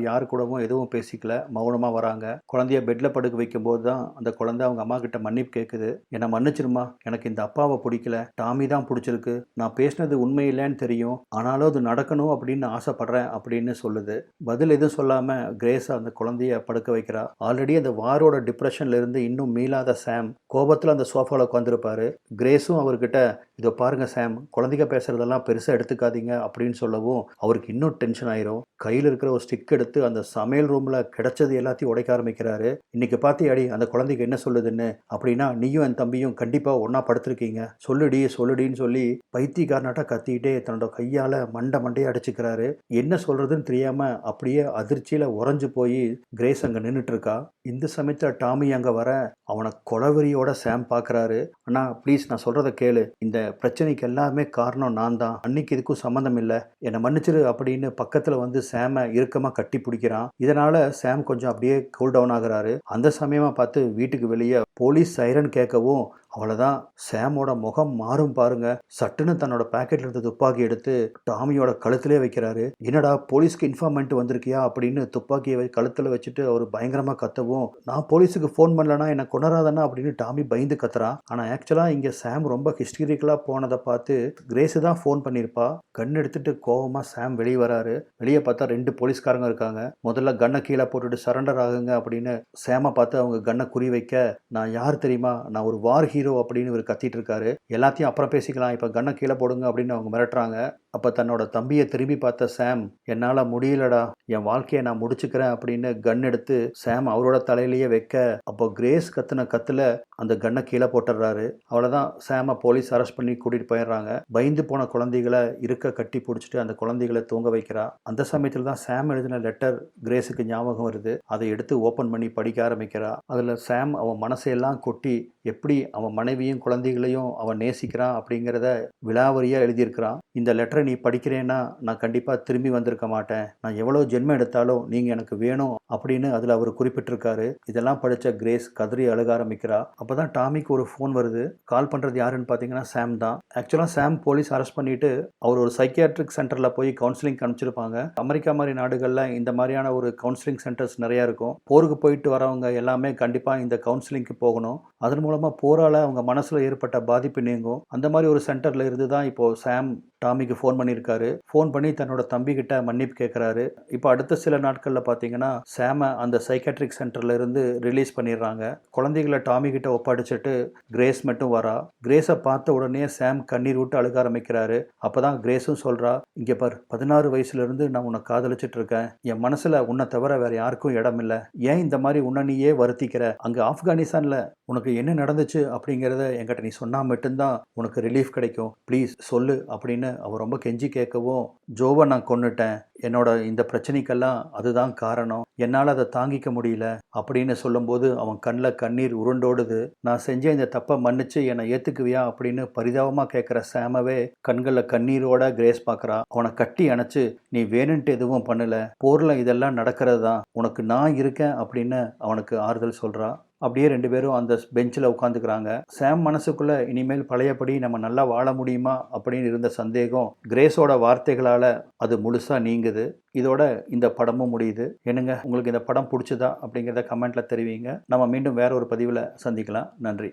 யார் கூடவும் எதுவும் பேசிக்கல, மௌனமாக வராங்க. குழந்தைய பெட்டில் படுக்க வைக்கும்போது தான் அந்த குழந்தை அவங்க அம்மா கிட்ட மன்னிப்பு கேட்குது. என்னை மன்னிச்சிருமா, எனக்கு இந்த அப்பாவை பிடிக்கல, டாமி தான் பிடிச்சிருக்கு, நான் பேசினது உண்மை இல்லைன்னு தெரியும், ஆனாலும் அது நடக்கணும் அப்படின்னு ஆசைப்படுறேன் அப்படின்னு சொல்லுது. பதில் எதுவும் சொல்லாமல் கிரேஸ் அந்த குழந்தைய படுக்க வைக்கிறா. ஆல்ரெடி அந்த வாரோட டிப்ரெஷன்ல இருந்து இன்னும் மீளாத சாம் கோபத்தில் அந்த சோஃபாவில் உட்காந்துருப்பாரு. கிரேஸும் அவர்கிட்ட இதோ பாருங்க சாம், குழந்தைங்க பேசுறதெல்லாம் பெருசாக எடுத்துக்காதீங்க அப்படின்னு சொல்லவும் அவருக்கு இன்னும் டென்ஷன் ஆயிரும். கையில் இருக்கிற ஒரு ஸ்டிக் எடுத்து அந்த சமையல் ரூமில் கிடைச்சது எல்லாத்தையும் உடைக்க ஆரம்பிக்கிறாரு. இன்னைக்கு பார்த்தியாடி அந்த குழந்தைக்கு என்ன சொல்லுதுன்னு, அப்படின்னா நீயும் என் தம்பியும் கண்டிப்பாக ஒன்றா படுத்திருக்கீங்க, சொல்லுடின்னு சொல்லி பைத்தியக்காரனாட்டா கத்திக்கிட்டே தன்னோட கையால் மண்டையை அடிச்சுக்கிறாரு. என்ன சொல்கிறதுன்னு தெரியாமல் அப்படியே அதிர்ச்சியில் உறைஞ்சு போய் கிரேஸ் அங்கே நின்றுட்டு இருக்கா. இந்த சமயத்தில் டாமி அங்கே வர அவனை கொலவெறியோட சாம் பார்க்குறாரு. அண்ணா ப்ளீஸ், நான் சொல்கிறத கேளு, இந்த பிரச்சனைக்கு எல்லாமே காரணம் நான் தான், அன்னைக்கு இதுக்கும் சம்மந்தம் இல்லை, என்னை மன்னிச்சிரு அப்படின்னு பக்கத்தில் வந்து சாமை இறுக்கமாக கட்டி பிடிக்கிறான். இதனால் சாம் கொஞ்சம் அப்படியே கூல் டவுன் ஆகுறாரு. அந்த சமயமாக பார்த்து வீட்டுக்கு வெளியே போலீஸ் சைரன் கேட்கவும் அவ்வளோதான், சாமோட முகம் மாறும் பாருங்க. சட்டுன்னு தன்னோட பேக்கெட்ல இருந்த துப்பாக்கி எடுத்து டாமியோட கழுத்திலே வைக்கிறாரு. என்னடா போலீஸ்க்கு இன்ஃபார்ம் பண்ணிட்டு வந்திருக்கியா அப்படின்னு துப்பாக்கியை கழுத்தில் வச்சுட்டு அவர் பயங்கரமாக கத்தவும், நான் போலீஸுக்கு ஃபோன் பண்ணலன்னா என்னை கொண்டாடாதானா அப்படின்னு டாமி பயந்து கத்துறான். ஆனால் ஆக்சுவலாக இங்கே சாம் ரொம்ப ஹிஸ்டரிக்கலாக போனதை பார்த்து கிரேஸு தான் ஃபோன் பண்ணியிருப்பா. கன் எடுத்துட்டு கோவமாக சாம் வெளியே வராரு. வெளியே பார்த்தா 2 போலீஸ்காரங்க இருக்காங்க. முதல்ல கன்னை கீழே போட்டுட்டு சரண்டர் ஆகுங்க அப்படின்னு சாமை பார்த்து அவங்க கன்னை குறி வைக்க, நான் யார் தெரியுமா, நான் ஒரு வார் ஹீரோ ஹீரோ அப்படின்னு இவர் கத்திட்டு இருக்காரு. எல்லாத்தையும் அப்புறம் பேசிக்கலாம், இப்போ கன்னை கீழே போடுங்க அப்படின்னு அவங்க மிரட்டுறாங்க. அப்போ தன்னோட தம்பியை திரும்பி பார்த்த சாம், என்னால் முடியலடா, என் வாழ்க்கையை நான் முடிச்சுக்கிறேன் அப்படின்னு கன் எடுத்து சாம் அவரோட தலையிலேயே வைக்க, அப்போ கிரேஸ் கத்துன கத்துல அந்த கன்னை கீழே போட்டுடுறாரு. அவ்வளோதான், சாமை போலீஸ் அரெஸ்ட் பண்ணி கூட்டிட்டு போயிடுறாங்க. பயந்து போன குழந்தைகளை இருக்க கட்டி பிடிச்சிட்டு அந்த குழந்தைகளை தூங்க வைக்கிறா. அந்த சமயத்தில் தான் சாம் எழுதின லெட்டர் கிரேஸுக்கு ஞாபகம் வருது. அதை எடுத்து ஓப்பன் பண்ணி படிக்க ஆரம்பிக்கிறா. அதில் சாம் அவன் மனசையெல்லாம் கொட்டி எப்படி அவன் மனைவியும் குழந்தைகளையும் அவன் நேசிக்கிறான் அப்படிங்கிறத விலாவரியாக எழுதியிருக்கிறான். இந்த லெட்டரை நீ படிக்கிறேன்னா நான் கண்டிப்பாக திரும்பி வந்திருக்க மாட்டேன், நான் எவ்வளோ ஜென்மம் எடுத்தாலும் நீங்கள் எனக்கு வேணும் அப்படின்னு அதில் அவர் குறிப்பிட்டிருக்காரு. இதெல்லாம் படித்த கிரேஸ் கதறி அழுக ஆரம்பிக்கிறா. அப்போ தான் டாமிக்கு ஒரு ஃபோன் வருது. கால் பண்ணுறது யாருன்னு பார்த்தீங்கன்னா சாம் தான். ஆக்சுவலாக சாம் போலீஸ் அரெஸ்ட் பண்ணிட்டு அவர் ஒரு சைக்கியாட்ரிக் சென்டரில் போய் கவுன்சிலிங் அனுப்பிச்சிருப்பாங்க. அமெரிக்கா மாதிரி நாடுகளில் இந்த மாதிரியான ஒரு கவுன்சிலிங் சென்டர்ஸ் நிறையா இருக்கும். போருக்கு போயிட்டு வரவங்க எல்லாமே கண்டிப்பாக இந்த கவுன்சிலிங்க்கு போகணும். அதன் மூலமாக போரால் அவங்க மனசில் ஏற்பட்ட பாதிப்பு நீங்கும். அந்த மாதிரி ஒரு சென்டரில் இருந்து தான் இப்போது சாம் டாமிக்கு ஃபோன் பண்ணியிருக்காரு. ஃபோன் பண்ணி தன்னோட தம்பி கிட்ட மன்னிப்பு கேட்குறாரு. இப்போ அடுத்த சில நாட்களில் பார்த்தீங்கன்னா சாமை அந்த சைக்காட்ரிக் சென்டர்ல இருந்து ரிலீஸ் பண்ணிடுறாங்க. குழந்தைகளை டாமி கிட்ட ஒப்படைச்சிட்டு கிரேஸ் மட்டும் வரா. கிரேஸை பார்த்த உடனே சாம் கண்ணீர் விட்டு அழுக ஆரம்பிக்கிறாரு. அப்பதான் கிரேஸும் சொல்றா, இங்க பார், 16 வயசுல இருந்து நான் உன்னை காதலிச்சிட்டு இருக்கேன். என் மனசுல உன்னை தவிர வேற யாருக்கும் இடம் இல்லை. ஏன் இந்த மாதிரி உன்னை நீயே வருத்திக்கிற? அங்க ஆப்கானிஸ்தான்ல உனக்கு என்ன நடந்துச்சு அப்படிங்கிறத என்கிட்ட நீ சொன்னா மட்டும்தான் உனக்கு ரிலீஃப் கிடைக்கும். ப்ளீஸ் சொல்லு அப்படின்னு அவர் ரொம்ப கெஞ்சி கேட்கவும், ஜோவை நான் கொன்னுட்டேன், என்னோட இந்த பிரச்சனைக்கெல்லாம் அதுதான் காரணம், என்னால் அதை தாங்கிக்க முடியல அப்படின்னு சொல்லும்போது அவன் கண்ணில் கண்ணீர் உருண்டோடுது. நான் செஞ்ச இந்த தப்பை மன்னிச்சு என்னை ஏற்றுக்குவியா அப்படின்னு பரிதாபமாக கேட்குற சாமவே கண்களில் கண்ணீரோட கிரேஸ் பார்க்குறா. அவனை கட்டி அணைச்சு, நீ வேணுன்ட்டு எதுவும் பண்ணல, போரில் இதெல்லாம் நடக்கிறது தான், உனக்கு நான் இருக்கேன் அப்படின்னு அவனுக்கு ஆறுதல் சொல்கிறா. அப்படியே 2 பேரும் அந்த பெஞ்சில் உட்காந்துக்கிறாங்க. சாம் மனசுக்குள்ள இனிமேல் பழையபடி நம்ம நல்லா வாழ முடியுமா அப்படின்னு இருந்த சந்தேகம் கிரேஸோட வார்த்தைகளால் அது முழுசாக நீங்குது. இதோட இந்த படமும் முடியுது. என்னங்க, உங்களுக்கு இந்த படம் பிடிச்சதா அப்படிங்கிறத கமெண்ட்டில் தெரிவிங்க. நம்ம மீண்டும் வேற ஒரு பதிவில் சந்திக்கலாம். நன்றி.